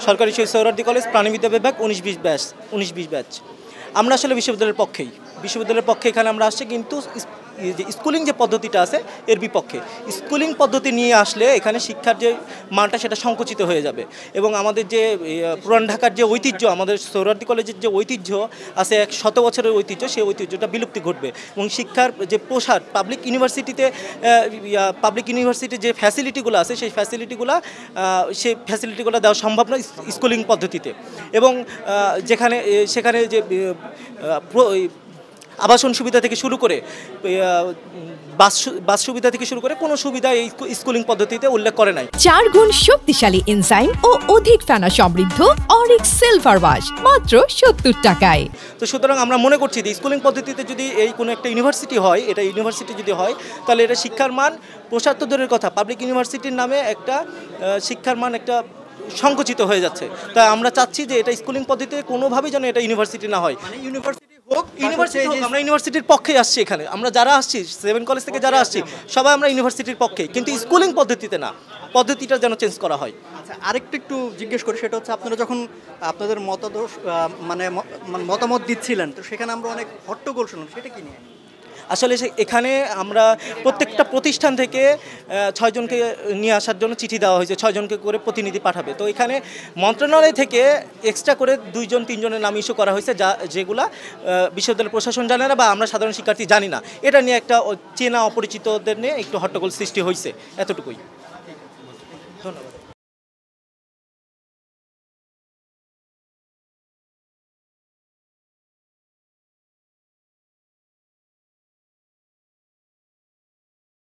সরকারি শহীদ সোহরাওয়ার্দী কলেজ প্রাণিবিদ্যা বিভাগ 19-20 ব্যাচ। আমরা আসলে বিশ্ববিদ্যালয়ের পক্ষে এখানে আমরা আসছি, কিন্তু যে স্কুলিং যে পদ্ধতিটা আছে এর বিপক্ষে। স্কুলিং পদ্ধতি নিয়ে আসলে এখানে শিক্ষার যে মানটা সেটা সংকুচিত হয়ে যাবে, এবং আমাদের যে পুরান ঢাকার যে ঐতিহ্য, আমাদের সোহরাওয়ার্দী কলেজের যে ঐতিহ্য আছে 100 বছরের ঐতিহ্য, সেই ঐতিহ্যটা বিলুপ্তি ঘটবে। এবং শিক্ষার যে প্রসার পাবলিক ইউনিভার্সিটির যে ফ্যাসিলিটিগুলো আছে সেই ফ্যাসিলিটিগুলো দেওয়া সম্ভব নয় স্কুলিং পদ্ধতিতে। এবং সেখানে যে আবাসন সুবিধা থেকে শুরু করে বাস সুবিধা থেকে শুরু করে কোনো সুবিধা এই স্কুলিং পদ্ধতিতে উল্লেখ করে নাই। 4 গুণ শক্তিশালী এনজাইম ও অধিক ফেনা সমৃদ্ধ অরিক সিলভার ওয়াশ মাত্র 70 টাকায়। তো সুতরাং আমরা মনে করছি যে স্কুলিং পদ্ধতিতে যদি এই কোনো একটা ইউনিভার্সিটি হয়, তাহলে এটা শিক্ষার মান প্রসার তো দূরের কথা, পাবলিক ইউনিভার্সিটির নামে একটা শিক্ষার মান একটা সংকুচিত হয়ে যাচ্ছে। তাই আমরা চাচ্ছি যে এটা স্কুলিং পদ্ধতিতে কোনোভাবেই যেন এটা ইউনিভার্সিটি না হয়। আমরা ইউনিভার্সিটির পক্ষে আসছি, এখানে আমরা যারা আসছি 7 কলেজ থেকে যারা আসছি সবাই আমরা ইউনিভার্সিটির পক্ষে, কিন্তু স্কুলিং পদ্ধতিতে না, পদ্ধতিটা যেন চেঞ্জ করা হয়। আচ্ছা, আরেকটু জিজ্ঞেস করি, সেটা হচ্ছে আপনারা যখন আপনাদের মতামত দিচ্ছিলেন, তো সেখানে আমরা অনেক হট্টগোল শুনলাম, সেটা কি নিয়ে? আসলে এখানে আমরা প্রত্যেকটা প্রতিষ্ঠান থেকে 6 জনকে নিয়ে আসার জন্য চিঠি দেওয়া হয়েছে, 6 জনকে করে প্রতিনিধি পাঠাবে। তো এখানে মন্ত্রণালয় থেকে এক্সট্রা করে 2-3 জনের নাম ইস্যু করা হয়েছে, যেগুলা বিশ্ববিদ্যালয় প্রশাসন জানে না বা আমরা সাধারণ শিক্ষার্থী জানি না। এটা নিয়ে একটা চেনা অপরিচিতদের নিয়ে একটু হট্টগোল সৃষ্টি হয়েছে, এতটুকুই। ধন্যবাদ।